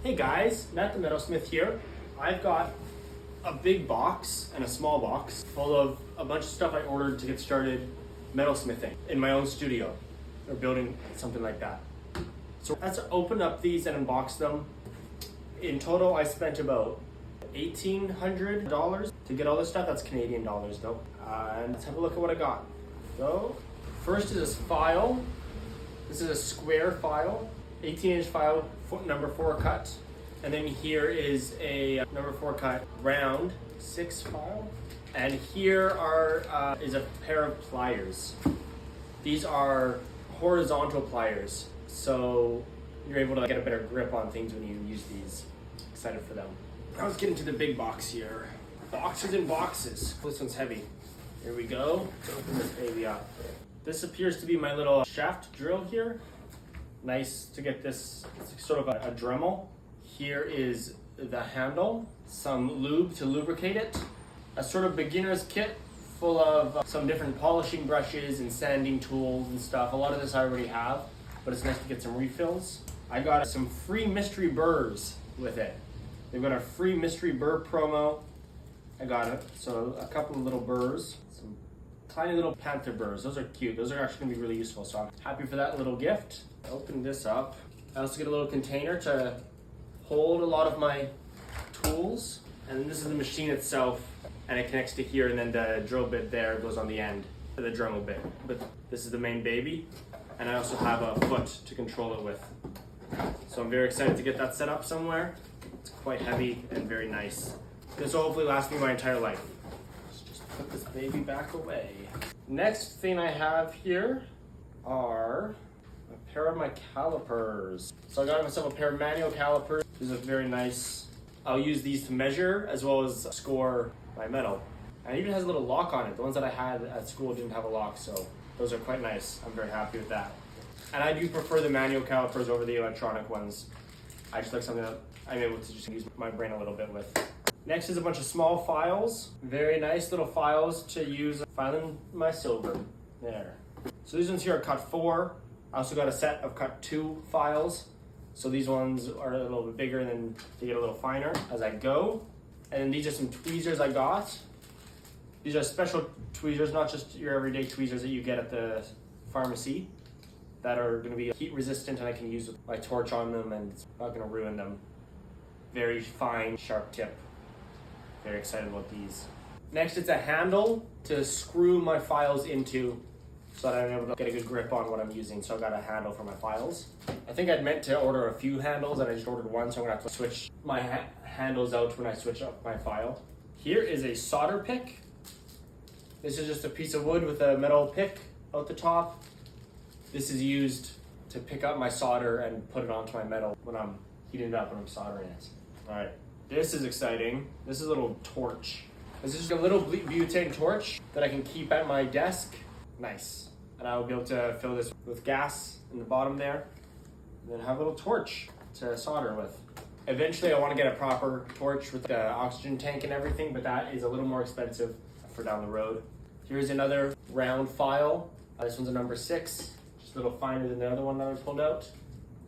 Hey guys, Matt the Metalsmith here. I've got a big box and a small box full of a bunch of stuff I ordered to get started metalsmithing in my own studio or building something like that. So let's open up these and unbox them. In total, I spent about $1,800 to get all this stuff. That's Canadian dollars though. And let's have a look at what I got. So first is this file. This is a square file, 18-inch file, number 4 cut. And then here is a number 4 cut round 6 file. And here is a pair of pliers. These are horizontal pliers, so you're able to get a better grip on things when you use these. Excited for them. Now let's get into the big box here. Boxes and boxes. This one's heavy. Here we go. Let's open this baby up. This appears to be my little shaft drill here. Nice to get this. It's sort of a Dremel. Here is the handle, some lube to lubricate it, a sort of beginner's kit full of some different polishing brushes and sanding tools and stuff. A lot of this I already have, but it's nice to get some refills. I got some free mystery burrs with it. They've got a free mystery burr promo. I got it. So a couple of little burrs, some tiny little panther burrs. Those are cute. Those are actually gonna be really useful. So I'm happy for that little gift. Open this up. I also get a little container to hold a lot of my tools. And this is the machine itself, and it connects to here, and then the drill bit there goes on the end for the Dremel bit. But this is the main baby, and I also have a foot to control it with. So I'm very excited to get that set up somewhere. It's quite heavy and very nice. This will hopefully last me my entire life. Let's just put this baby back away. Next thing I have here are a pair of my calipers. So I got myself a pair of manual calipers. These look very nice. I'll use these to measure as well as score my metal. And it even has a little lock on it. The ones that I had at school didn't have a lock, so those are quite nice. I'm very happy with that. And I do prefer the manual calipers over the electronic ones. I just like something that I'm able to just use my brain a little bit with. Next is a bunch of small files. Very nice little files to use filing my silver. There. So these ones here are cut 4. I also got a set of cut 2 files. So these ones are a little bit bigger and then they get a little finer as I go. And then these are some tweezers I got. These are special tweezers, not just your everyday tweezers that you get at the pharmacy, that are going to be heat resistant and I can use my torch on them and it's not going to ruin them. Very fine, sharp tip. Very excited about these. Next, it's a handle to screw my files into so that I'm able to get a good grip on what I'm using. So I've got a handle for my files. I think I'd meant to order a few handles and I just ordered one, so I'm gonna have to switch my handles out when I switch up my file. Here is a solder pick. This is just a piece of wood with a metal pick out the top. This is used to pick up my solder and put it onto my metal when I'm heating it up and I'm soldering it. All right, this is exciting. This is a little torch. This is just a little butane torch that I can keep at my desk. Nice. And I will be able to fill this with gas in the bottom there, and then have a little torch to solder with. Eventually I want to get a proper torch with the oxygen tank and everything, but that is a little more expensive for down the road. Here's another round file. This one's a number 6, just a little finer than the other one that I pulled out.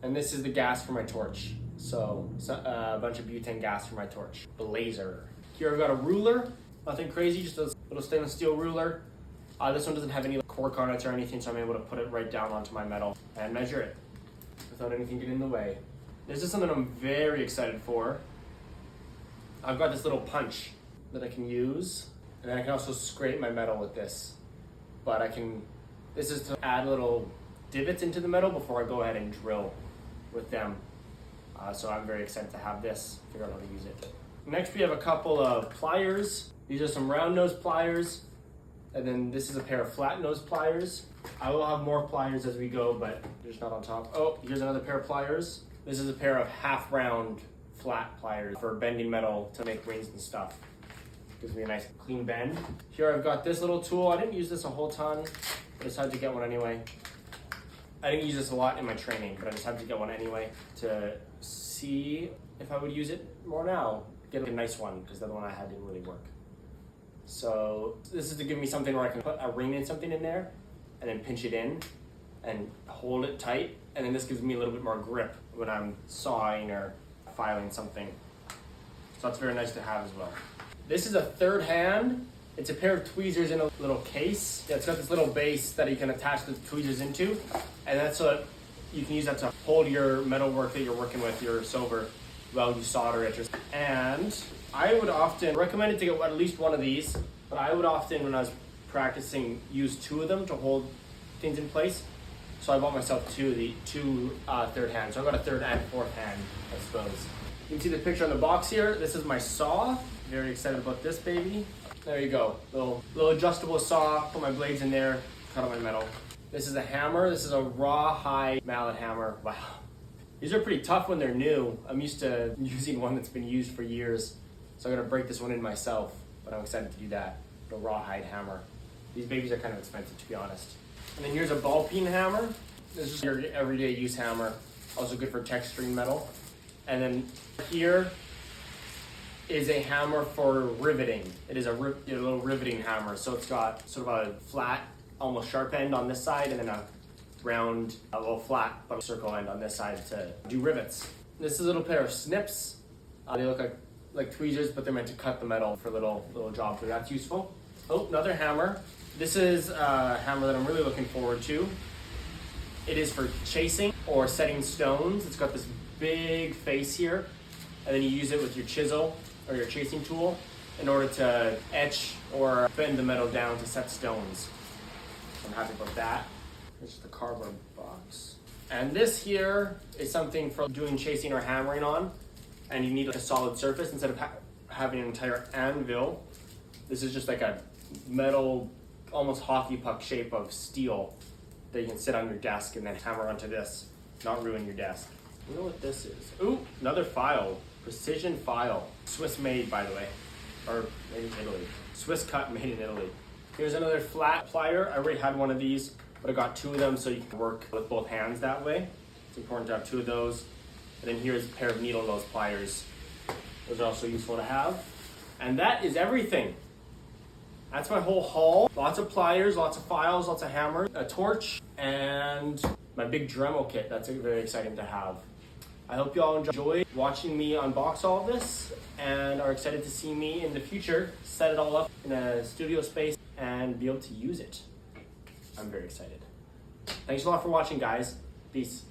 And this is the gas for my torch. So a bunch of butane gas for my torch. Blazer. Here I've got a ruler, nothing crazy, just a little stainless steel ruler. This one doesn't have any cork on it or anything, so I'm able to put it right down onto my metal and measure it without anything getting in the way. This is something I'm very excited for. I've got this little punch that I can use, and then I can also scrape my metal with this. But this is to add little divots into the metal before I go ahead and drill with them. So I'm very excited to have this, figure out how to use it. Next we have a couple of pliers. These are some round nose pliers. And then this is a pair of flat nose pliers. I will have more pliers as we go, but they're just not on top. Oh, here's another pair of pliers. This is a pair of half round flat pliers for bending metal to make rings and stuff. Gives me a nice clean bend. Here I've got this little tool. I didn't use this a whole ton, but I decided to get one anyway. I didn't use this a lot in my training, but I decided to get one anyway to see if I would use it more now. Get a nice one, because the other one I had didn't really work. So this is to give me something where I can put a ring in something in there and then pinch it in and hold it tight. And then this gives me a little bit more grip when I'm sawing or filing something. So that's very nice to have as well. This is a third hand. It's a pair of tweezers in a little case. It's got this little base that you can attach the tweezers into, and that's so that you can use that to hold your metal work that you're working with, your silver, while you solder it. And I would often recommend it to get at least one of these, but I would often, when I was practicing, use two of them to hold things in place. So I bought myself two third hands. So I've got a third and fourth hand, I suppose. You can see the picture on the box here. This is my saw. Very excited about this baby. There you go. Little adjustable saw. Put my blades in there. Cut out my metal. This is a hammer. This is a rawhide mallet hammer. Wow. These are pretty tough when they're new. I'm used to using one that's been used for years. So I'm gonna break this one in myself, but I'm excited to do that. The rawhide hammer. These babies are kind of expensive, to be honest. And then here's a ball peen hammer. This is your everyday use hammer. Also good for texturing metal. And then here is a hammer for riveting. It is a little riveting hammer. So it's got sort of a flat, almost sharp end on this side, and then a round, a little flat, but a circle end on this side to do rivets. This is a little pair of snips. They look like tweezers, but they're meant to cut the metal for little jobs, so that's useful. Oh, another hammer. This is a hammer that I'm really looking forward to. It is for chasing or setting stones. It's got this big face here, and then you use it with your chisel or your chasing tool in order to etch or bend the metal down to set stones. So I'm happy about that. This is the cardboard box. And this here is something for doing chasing or hammering on, and you need a solid surface instead of having an entire anvil. This is just like a metal, almost hockey puck shape of steel that you can sit on your desk and then hammer onto this, not ruin your desk. You know what this is? Ooh, another file. Precision file. Swiss made, by the way. Or made in Italy. Swiss cut, made in Italy. Here's another flat plier. I already had one of these, but I got two of them so you can work with both hands that way. It's important to have two of those. And then here's a pair of needle nose pliers. Those are also useful to have. And that is everything. That's my whole haul. Lots of pliers, lots of files, lots of hammers, a torch, and my big Dremel kit. That's very exciting to have. I hope you all enjoyed watching me unbox all of this and are excited to see me in the future set it all up in a studio space and be able to use it. I'm very excited. Thanks a lot for watching, guys. Peace.